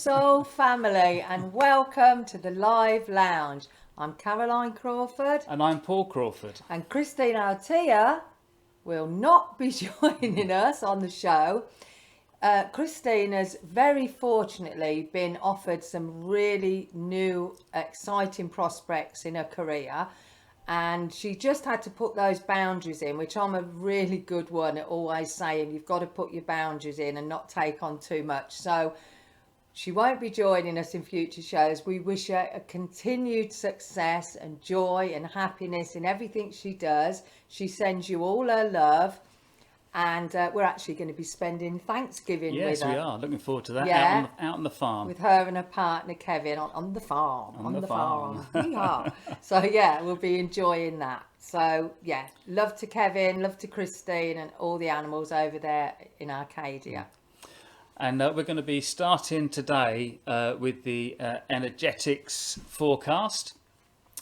Soul family, and welcome to the Live Lounge. I'm Caroline Crawford. And I'm Paul Crawford. And Christine Altea will not be joining us on the show. Christine has very fortunately been offered some really new, exciting prospects in her career. And she just had to put those boundaries in, which I'm a really good one at always saying, you've got to put your boundaries in and not take on too much. So she won't be joining us in future shows. We wish her a continued success and joy and happiness in everything she does. She sends you all her love. And we're actually going to be spending Thanksgiving with her. Yes, we are. Looking forward to that. Yeah. Out on the farm. With her and her partner, Kevin, on the farm. On the farm. Yeah. So, yeah, we'll be enjoying that. So, yeah, love to Kevin, love to Christine and all the animals over there in Arcadia. And we're going to be starting today with the energetics forecast.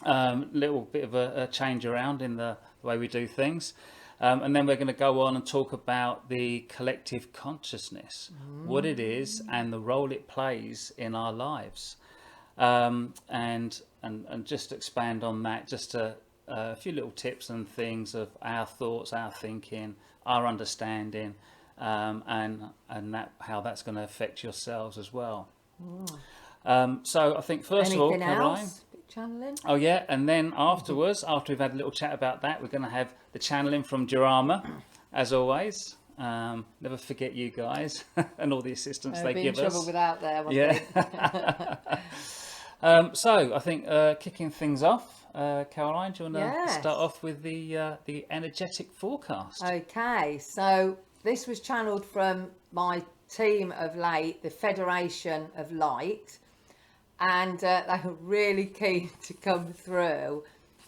Little bit of a change around in the way we do things. And then we're going to go on and talk about the collective consciousness, what it is and the role it plays in our lives. And just expand on that, just a few little tips and things of our thoughts, our thinking, our understanding, and that how that's going to affect yourselves as well. So I think first of all, Caroline. Channeling. Oh yeah, and then afterwards, after we've had a little chat about that, we're going to have the channeling from Jarama, as always. Never forget you guys and all the assistance they give us. Be in trouble without them. So I think kicking things off, Caroline, do you want to start off with the energetic forecast? Okay, so this was channeled from my team of late, the Federation of Light. And they were really keen to come through.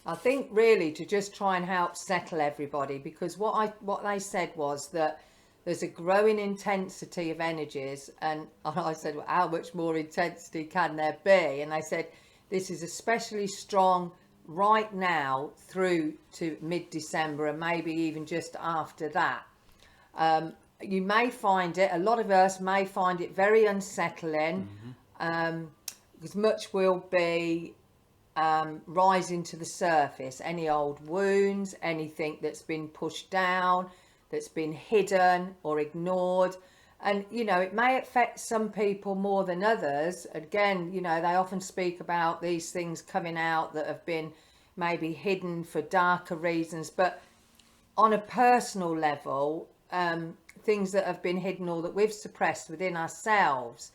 I think really to just try and help settle everybody, because what they said was that there's a growing intensity of energies, and I said, well, how much more intensity can there be? And they said this is especially strong right now through to mid-December and maybe even just after that. You may find it, a lot of us may find it very unsettling. Because much will be rising to the surface. Any old wounds, anything that's been pushed down, that's been hidden or ignored. And, you know, it may affect some people more than others. Again, you know, they often speak about these things coming out that have been maybe hidden for darker reasons. But on a personal level, things that have been hidden or that we've suppressed within ourselves.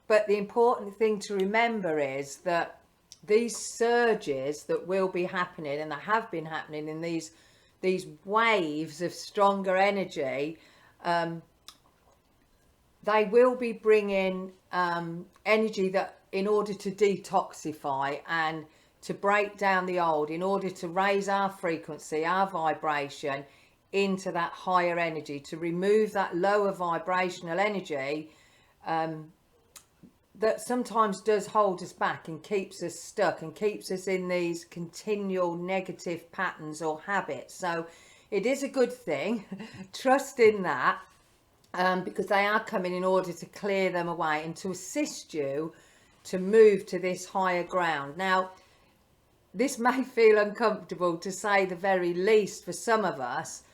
But the important thing to remember is that these surges that will be happening and that have been happening in these waves of stronger energy, they will be bringing energy that in order to detoxify and to break down the old, in order to raise our frequency, our vibration into that higher energy, to remove that lower vibrational energy, that sometimes does hold us back and keeps us stuck and keeps us in these continual negative patterns or habits. So it is a good thing. Trust in that, because they are coming in order to clear them away and to assist you to move to this higher ground. Now, this may feel uncomfortable to say the very least for some of us.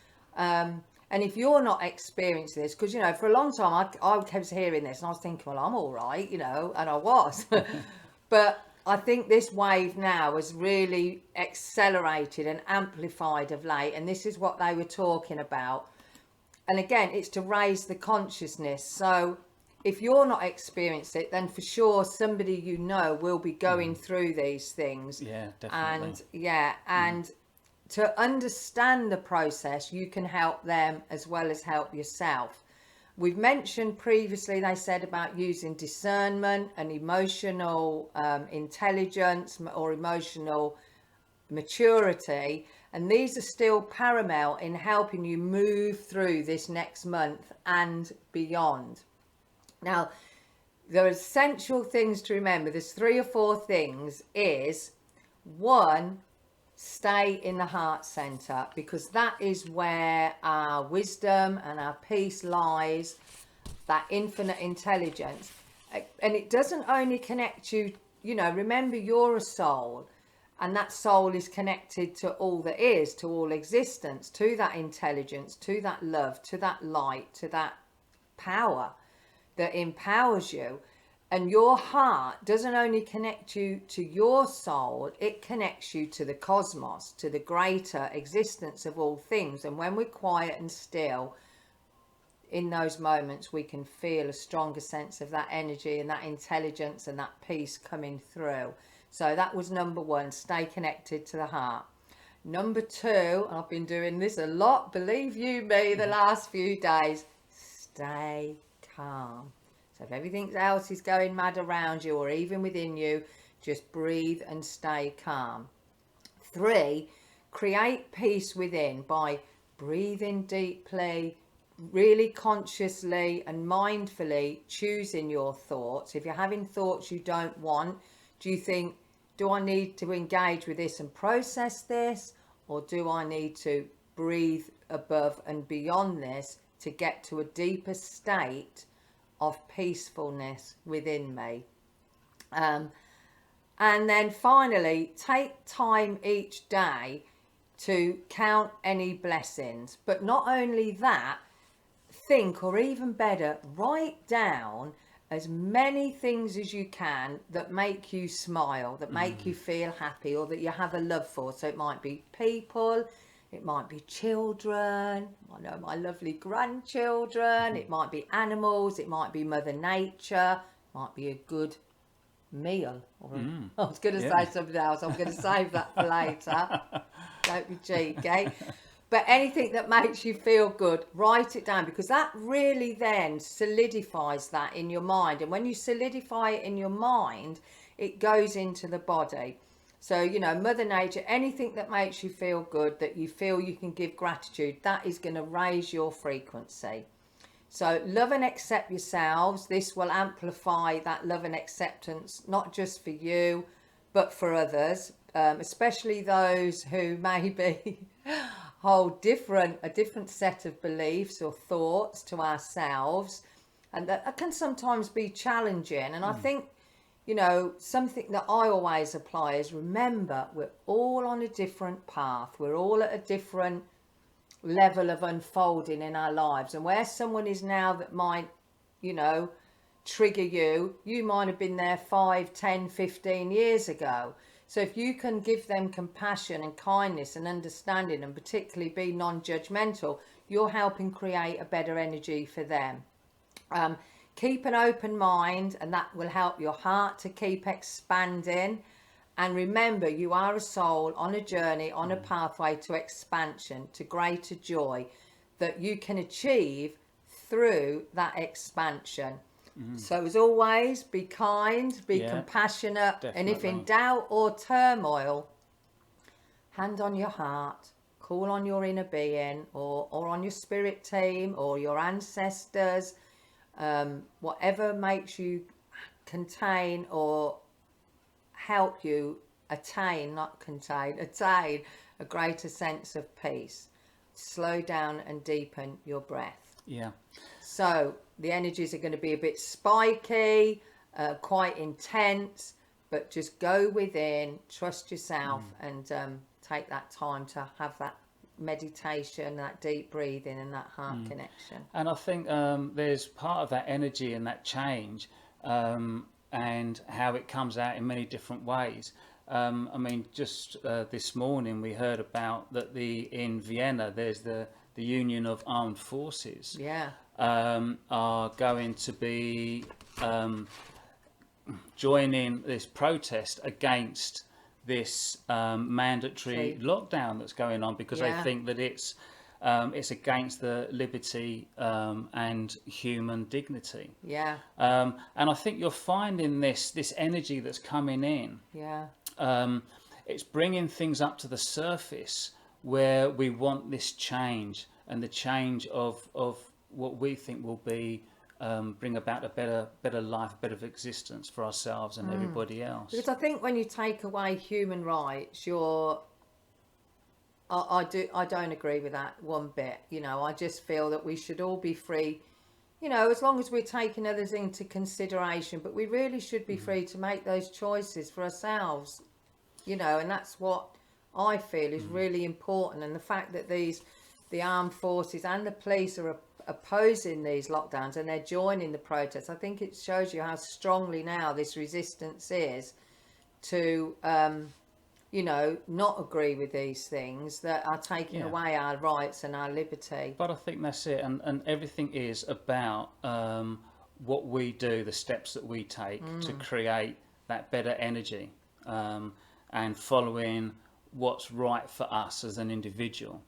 And if you're not experiencing this, because, you know, for a long time I kept hearing this and I was thinking, well, I'm all right, you know, and I was. But I think this wave now has really accelerated and amplified of late. And this is what they were talking about. And again, it's to raise the consciousness. So if you're not experiencing it, then for sure somebody you know will be going through these things. Yeah, definitely. And to understand the process, you can help them as well as help yourself. We've mentioned previously, they said about using discernment and emotional intelligence or emotional maturity. And these are still paramount in helping you move through this next month and beyond. Now, there are essential things to remember. There's 3 or 4 things. Is 1, stay in the heart center, because that is where our wisdom and our peace lies, that infinite intelligence. And it doesn't only connect you, remember you're a soul, and that soul is connected to all that is, to all existence, to that intelligence, to that love, to that light, to that power that empowers you. And your heart doesn't only connect you to your soul, it connects you to the cosmos, to the greater existence of all things. And when we're quiet and still, in those moments, we can feel a stronger sense of that energy and that intelligence and that peace coming through. So that was number one, stay connected to the heart. Number two, and I've been doing this a lot, believe you me, the last few days, stay calm. So if everything else is going mad around you or even within you, just breathe and stay calm. 3, create peace within by breathing deeply, really consciously and mindfully choosing your thoughts. If you're having thoughts you don't want, do you think, do I need to engage with this and process this? Or do I need to breathe above and beyond this to get to a deeper state of peacefulness within me? And then finally, take time each day to count any blessings. But not only that, think, or even better, write down as many things as you can that make you smile, that make you feel happy, or that you have a love for. So it might be people, it might be children, I know my lovely grandchildren, it might be animals, it might be Mother Nature, it might be a good meal. Or I was going to say something else, I'm going to save that for later. Don't be cheeky. But anything that makes you feel good, write it down, because that really then solidifies that in your mind. And when you solidify it in your mind, it goes into the body. So, Mother Nature, anything that makes you feel good, that you feel you can give gratitude, that is going to raise your frequency. So love and accept yourselves. This will amplify that love and acceptance, not just for you, but for others, especially those who maybe hold a different set of beliefs or thoughts to ourselves. And that can sometimes be challenging. And I think, something that I always apply is, remember, we're all on a different path. We're all at a different level of unfolding in our lives. And where someone is now that might, trigger you, you might have been there 5, 10, 15 years ago. So if you can give them compassion and kindness and understanding, and particularly be non-judgmental, you're helping create a better energy for them. Keep an open mind, and that will help your heart to keep expanding. And remember, you are a soul on a journey, on a pathway to expansion, to greater joy that you can achieve through that expansion. So as always, be kind, be compassionate, definitely. and if in doubt or turmoil, hand on your heart, call on your inner being, or on your spirit team, or your ancestors, whatever makes you contain or help you attain a greater sense of peace. Slow down and deepen your breath. So the energies are going to be a bit spiky, quite intense, but just go within, trust yourself, and take that time to have that meditation, that deep breathing, and that heart connection. And I think there's part of that energy and that change, and how it comes out in many different ways. Just this morning we heard about that in Vienna there's the Union of Armed Forces. Are going to be joining this protest against this mandatory lockdown that's going on, because they think that it's against the liberty and human dignity. And I think you're finding this energy that's coming in. It's bringing things up to the surface where we want this change, and the change of what we think will be bring about a better life, better existence for ourselves and everybody else. Because I think when you take away human rights, I don't agree with that one bit. I just feel that we should all be free you know, as long as we're taking others into consideration, but we really should be free to make those choices for ourselves, you know, and that's what I feel is really important. And the fact that the armed forces and the police are opposing these lockdowns and they're joining the protests, I think it shows you how strongly now this resistance is to, you know, not agree with these things that are taking away our rights and our liberty. But I think that's it, and everything is about what we do, the steps that we take to create that better energy, and following what's right for us as an individual.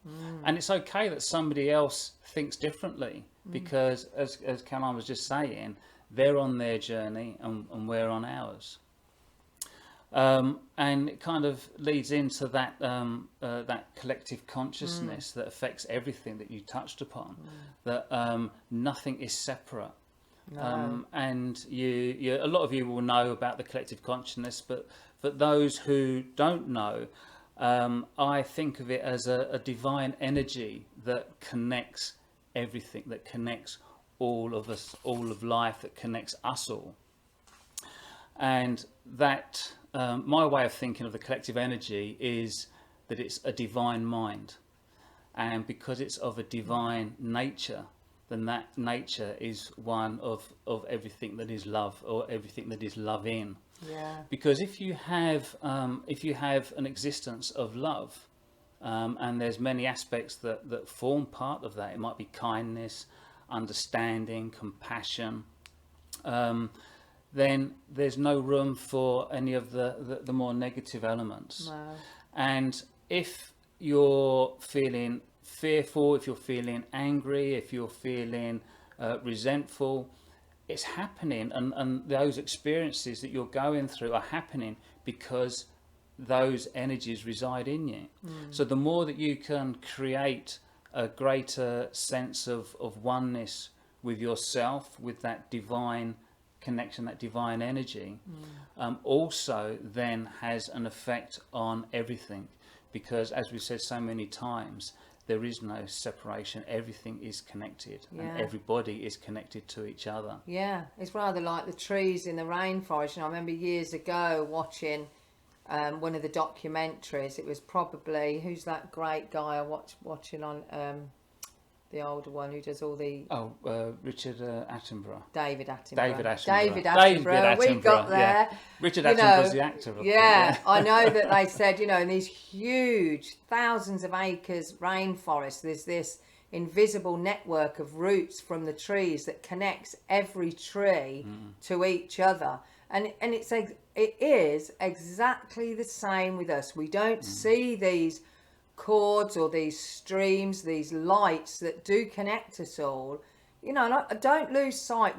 And it's okay that somebody else thinks differently, because as Caroline was just saying, they're on their journey and we're on ours. And it kind of leads into that that collective consciousness that affects everything that you touched upon, that nothing is separate. And you a lot of you will know about the collective consciousness, but those who don't know, I think of it as a divine energy that connects everything, that connects all of us, all of life, that connects us all. And that my way of thinking of the collective energy is that it's a divine mind, and because it's of a divine nature, then that nature is one of everything that is love, or everything that is loving. Yeah. Because if you have an existence of love, and there's many aspects that form part of that, it might be kindness, understanding, compassion, then there's no room for any of the more negative elements. No. And if you're feeling fearful, if you're feeling angry, if you're feeling resentful, it's happening, and those experiences that you're going through are happening because those energies reside in you. So the more that you can create a greater sense of oneness with yourself, with that divine connection, that divine energy, also then has an effect on everything, because as we've said so many times, there is no separation. Everything is connected, and everybody is connected to each other. Yeah, it's rather like the trees in the rainforest. You know, I remember years ago watching one of the documentaries. It was probably, who's that great guy I watching on the older one who does all the... Richard Attenborough. David Attenborough. David Attenborough. David Attenborough. We got there. Yeah. Richard Attenborough's the actor. Yeah, I know that they said, you know, in these huge, thousands of acres rainforest, there's this invisible network of roots from the trees that connects every tree to each other. And it is exactly the same with us. We don't see these cords or these streams, these lights that do connect us all, you know. And don't lose sight,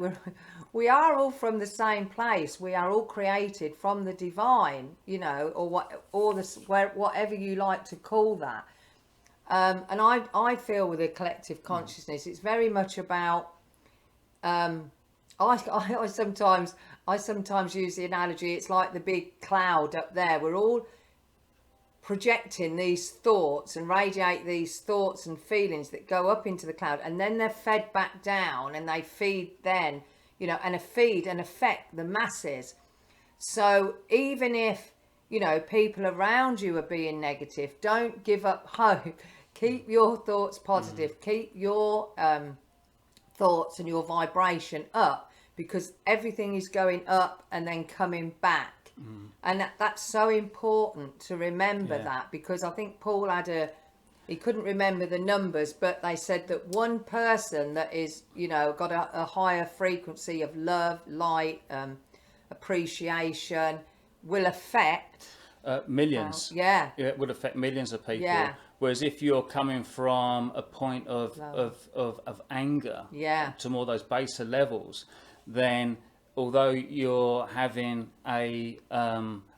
we are all from the same place. We are all created from the divine, you know, whatever you like to call that. And I feel with a collective consciousness, it's very much about I sometimes use the analogy, it's like the big cloud up there. We're all projecting these thoughts and radiate these thoughts and feelings that go up into the cloud, and then they're fed back down, and they feed then, you know, and affect the masses. So even if, you know, people around you are being negative, don't give up hope. Keep your thoughts positive. Keep your thoughts and your vibration up, because everything is going up and then coming back. And that's so important to remember that, because I think Paul he couldn't remember the numbers, but they said that one person that is, you know, got a higher frequency of love, light, appreciation will affect millions. It would affect millions of people. Yeah. Whereas if you're coming from a point of anger to more those baser levels, then although you're having a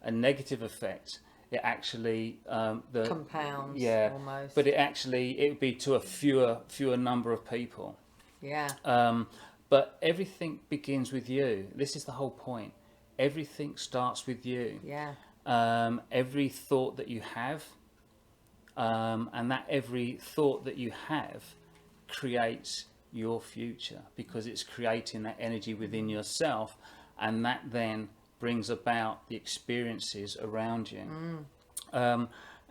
negative effect, it actually compounds. Almost. But it would be to a fewer number of people. But everything begins with you. This is the whole point. Everything starts with you. Every thought that you have, and that every thought that you have creates your future, because it's creating that energy within yourself, and that then brings about the experiences around you.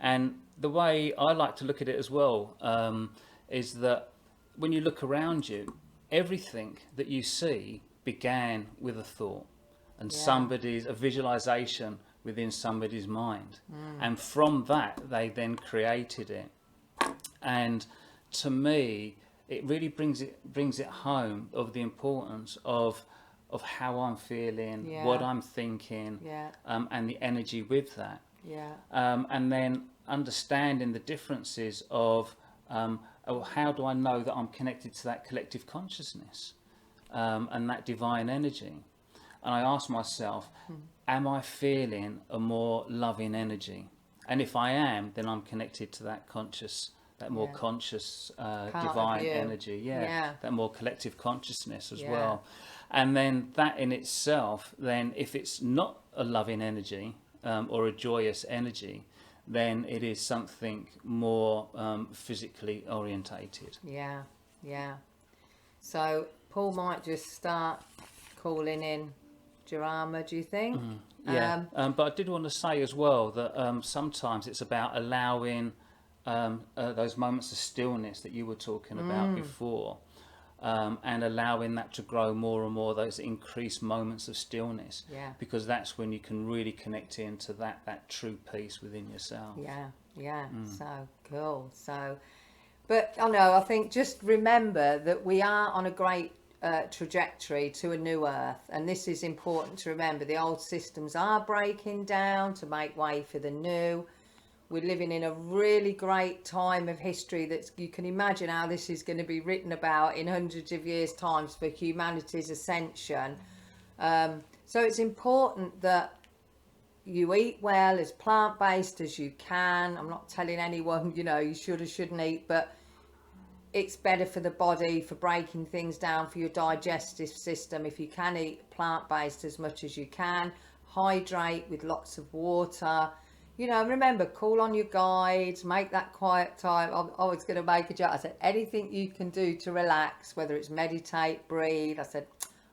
And the way I like to look at it as well is that when you look around you, everything that you see began with a thought and a visualization within somebody's mind. And from that, they then created it. And to me, it really brings it home of the importance of how I'm feeling, what I'm thinking, and the energy with that. And then understanding the differences of how do I know that I'm connected to that collective consciousness and that divine energy. And I ask myself, am I feeling a more loving energy? And if I am, then I'm connected to that more conscious divine energy, that more collective consciousness as well. And then that in itself, then if it's not a loving energy or a joyous energy, then it is something more physically orientated. So Paul might just start calling in Jarama, do you think? But I did want to say as well that sometimes it's about allowing those moments of stillness that you were talking about before, and allowing that to grow more and more, those increased moments of stillness, because that's when you can really connect into that true peace within yourself. So cool. So, but I think just remember that we are on a great trajectory to a new earth, and this is important to remember. The old systems are breaking down to make way for the new. We're living in a really great time of history that you can imagine how this is going to be written about in hundreds of years' time for humanity's ascension. So it's important that you eat well, as plant-based as you can. I'm not telling anyone, you should or shouldn't eat, but it's better for the body, for breaking things down, for your digestive system. If you can eat plant-based as much as you can, hydrate with lots of water. Remember, call on your guides, make that quiet time. I was going to make a joke. I said, anything you can do to relax, whether it's meditate, breathe. I said,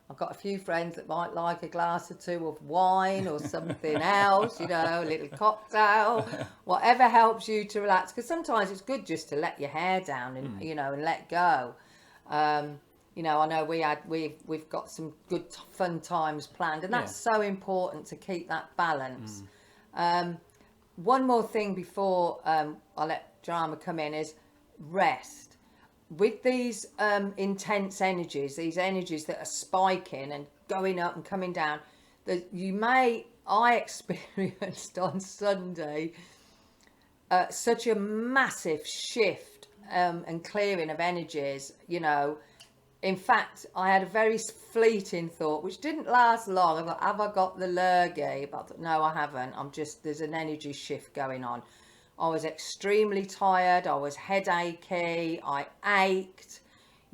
I've got a few friends that might like a glass or two of wine or something else, a little cocktail, whatever helps you to relax. Because sometimes it's good just to let your hair down and, and let go. I know we've got some good fun times planned, and that's so important to keep that balance. One more thing before I let Drama come in is rest. With these intense energies, these energies that are spiking and going up and coming down, I experienced on Sunday such a massive shift and clearing of energies, In fact, I had a very fleeting thought, which didn't last long. I thought, have I got the lurgy? But I thought, no, I haven't. There's an energy shift going on. I was extremely tired. I was headachy. I ached,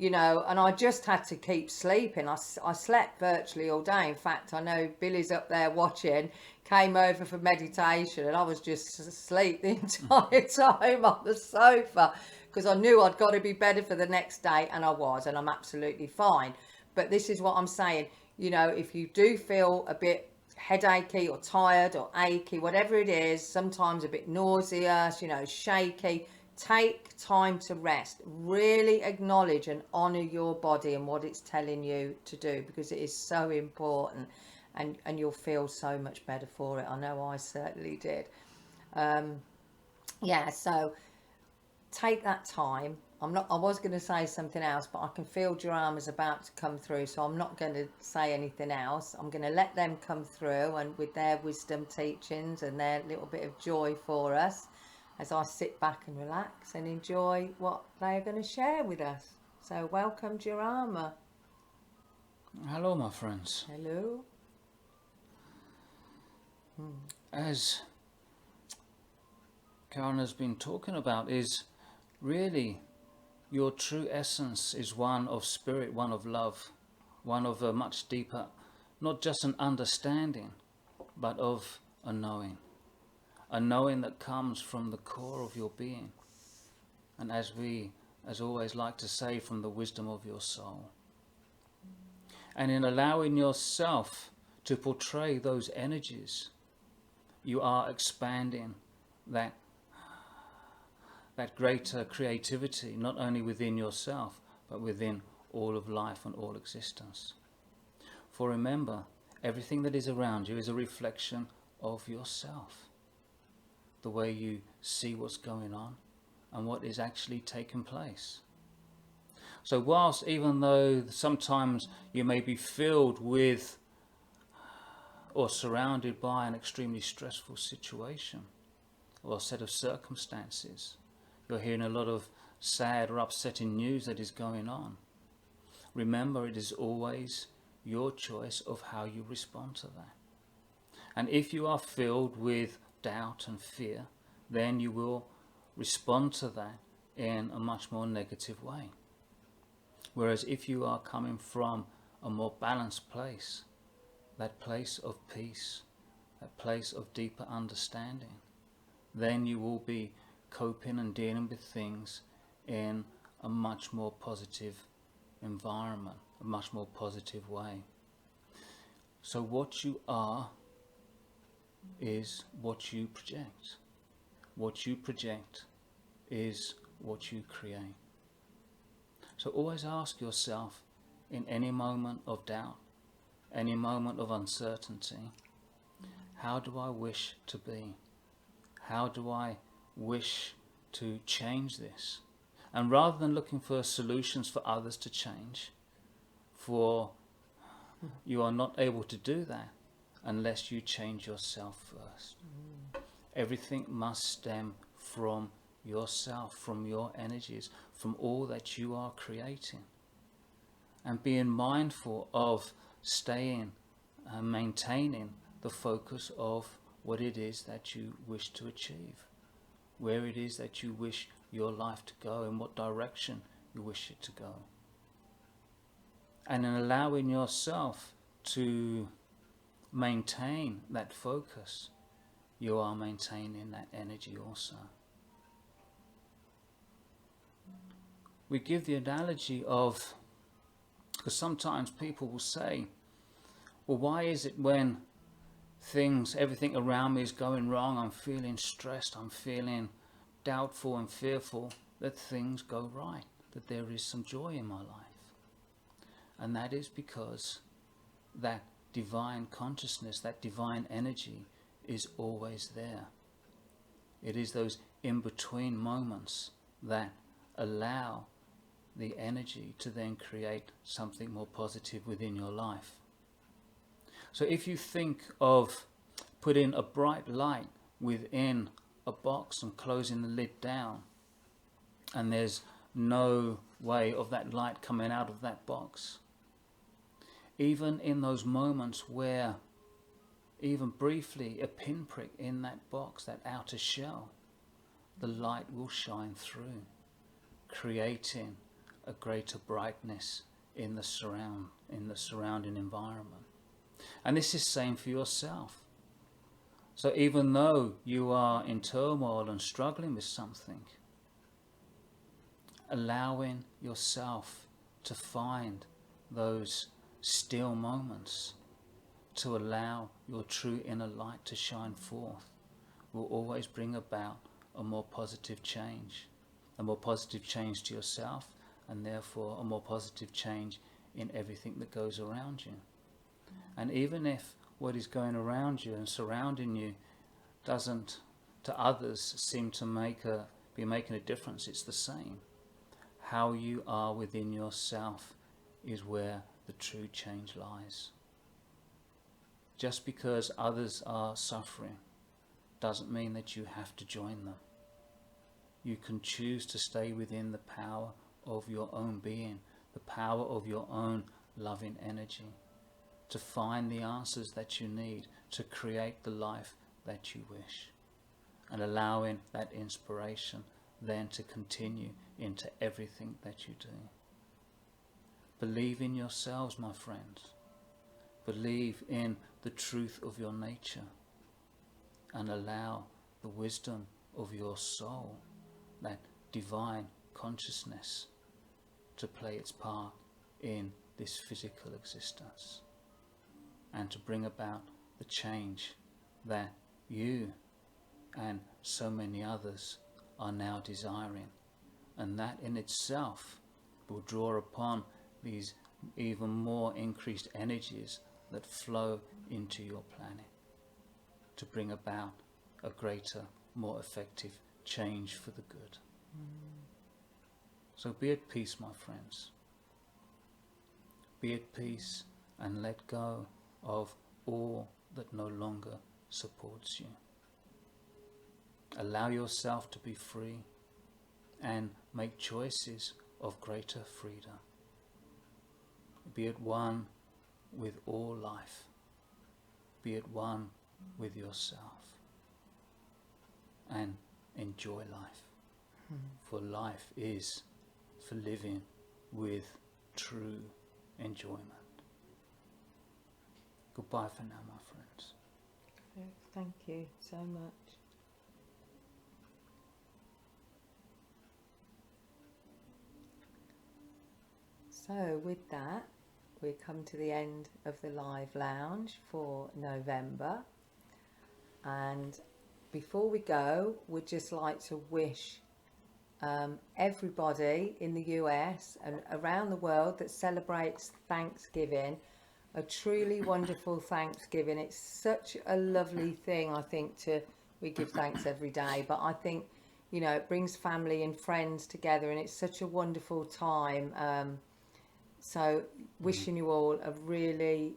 and I just had to keep sleeping. I slept virtually all day. In fact, I know Billy's up there watching, came over for meditation, and I was just asleep the entire time on the sofa, because I knew I'd got to be better for the next day, and I was, and I'm absolutely fine. But this is what I'm saying, if you do feel a bit headachy or tired or achy, whatever it is, sometimes a bit nauseous, shaky, take time to rest. Really acknowledge and honour your body and what it's telling you to do, because it is so important, and you'll feel so much better for it. I know I certainly did. So take that time. I was going to say something else, but I can feel Jarama's about to come through, so I'm not going to say anything else. I'm going to let them come through, and with their wisdom teachings and their little bit of joy for us, as I sit back and relax and enjoy what they are going to share with us. So welcome, Jarama. Hello, my friends. Hello. As Karen has been talking about, is really your true essence is one of spirit, one of love, one of a much deeper, not just an understanding, but of a knowing that comes from the core of your being. And as we as I always like to say, from the wisdom of your soul. And in allowing yourself to portray those energies, you are expanding that greater creativity, not only within yourself, but within all of life and all existence. For remember, everything that is around you is a reflection of yourself. The way you see what's going on and what is actually taking place. So whilst, even though sometimes you may be filled with or surrounded by an extremely stressful situation or a set of circumstances, you're hearing a lot of sad or upsetting news that is going on, remember, it is always your choice of how you respond to that. And if you are filled with doubt and fear, then you will respond to that in a much more negative way. Whereas if you are coming from a more balanced place, that place of peace, that place of deeper understanding, then you will be coping and dealing with things in a much more positive environment, a much more positive way. So what you are is what you project. What you project is what you create. So always ask yourself, in any moment of doubt, any moment of uncertainty, how do I wish to be? How do I wish to change this? And rather than looking for solutions for others to change, for you are not able to do that unless you change yourself first. Everything must stem from yourself, from your energies, from all that you are creating. And being mindful of staying and maintaining the focus of what it is that you wish to achieve, where it is that you wish your life to go, in what direction you wish it to go. And in allowing yourself to maintain that focus, you are maintaining that energy also. We give the analogy of, because sometimes people will say, well, why is it when everything around me is going wrong, I'm feeling stressed, I'm feeling doubtful and fearful, that things go right, that there is some joy in my life? And that is because that divine consciousness, that divine energy is always there. It is those in-between moments that allow the energy to then create something more positive within your life. So if you think of putting a bright light within a box and closing the lid down, and there's no way of that light coming out of that box, even in those moments where even briefly a pinprick in that box, that outer shell, the light will shine through, creating a greater brightness in the surrounding environment. And this is the same for yourself. So even though you are in turmoil and struggling with something, allowing yourself to find those still moments to allow your true inner light to shine forth will always bring about a more positive change to yourself, and therefore a more positive change in everything that goes around you. And even if what is going around you and surrounding you doesn't to others seem to be making a difference, it's the same. How you are within yourself is where the true change lies. Just because others are suffering doesn't mean that you have to join them. You can choose to stay within the power of your own being, the power of your own loving energy, to find the answers that you need to create the life that you wish, and allowing that inspiration then to continue into everything that you do. Believe in yourselves, my friends. Believe in the truth of your nature, and allow the wisdom of your soul, that divine consciousness to play its part in this physical existence, and to bring about the change that you and so many others are now desiring. And that in itself will draw upon these even more increased energies that flow into your planet to bring about a greater, more effective change for the good. So be at peace, my friends. Be at peace and let go of all that no longer supports you. Allow yourself to be free and make choices of greater freedom. Be at one with all life. Be at one with yourself. And enjoy life. For life is for living with true enjoyment. Goodbye for now, my friends. Thank you so much. So with that, we come to the end of the live lounge for November. And before we go, we'd just like to wish everybody in the US and around the world that celebrates Thanksgiving a truly wonderful Thanksgiving. It's such a lovely thing, I think, we give thanks every day, but I think, you know, it brings family and friends together, and it's such a wonderful time. So wishing you all a really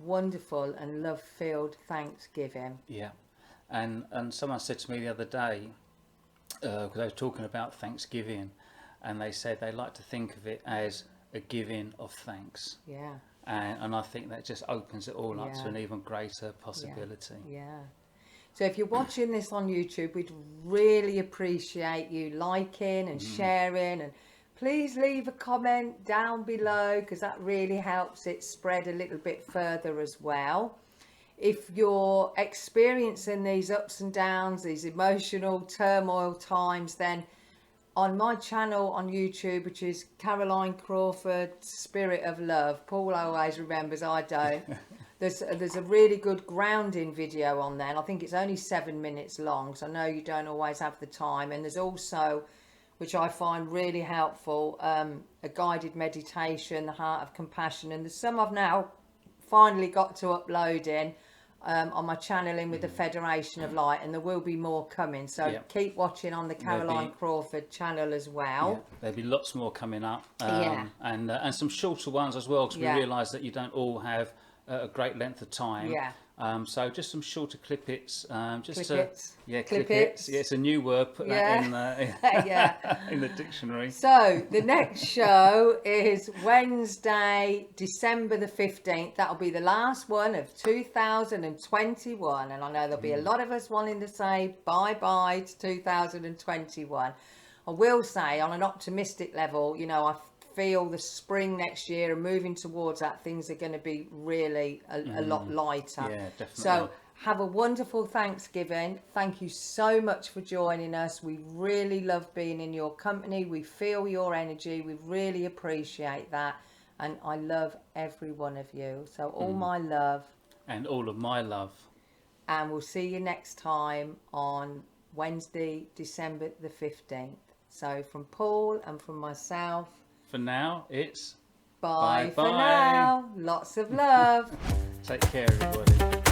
wonderful and love-filled Thanksgiving. Yeah, and someone said to me the other day, because I was talking about Thanksgiving, and they said they like to think of it as a giving of thanks. Yeah. And I think that just opens it all up to an even greater possibility. Yeah. So if you're watching this on YouTube, we'd really appreciate you liking and sharing, and please leave a comment down below, because that really helps it spread a little bit further as well. If you're experiencing these ups and downs, these emotional turmoil times, then on my channel on YouTube, which is Caroline Crawford, Spirit of Love, Paul always remembers, I don't. There's a really good grounding video on there, and I think it's only 7 minutes long, so I know you don't always have the time. And there's also, which I find really helpful, a guided meditation, the Heart of Compassion, and there's some I've now finally got to uploading on my channeling with the Federation of Light, and there will be more coming, so keep watching on the Caroline Crawford channel as well. There'll be lots more coming up, and some shorter ones as well, because we realise that you don't all have a great length of time. So just some shorter clippets, clippets. Yeah, it's a new word. Put that in in the dictionary. So the next show is Wednesday, December the 15th. That'll be the last one of 2021, and I know there'll be a lot of us wanting to say bye-bye to 2021. I will say, on an optimistic level, you know, I feel the spring next year and moving towards that, things are going to be really a lot lighter. Yeah, definitely. So have a wonderful Thanksgiving. Thank you so much for joining us. We really love being in your company. We feel your energy. We really appreciate that. And I love every one of you. So all my love. And all of my love. And we'll see you next time on Wednesday, December the 15th. So from Paul and from myself, for now, it's bye for now. Lots of love. Take care, everybody.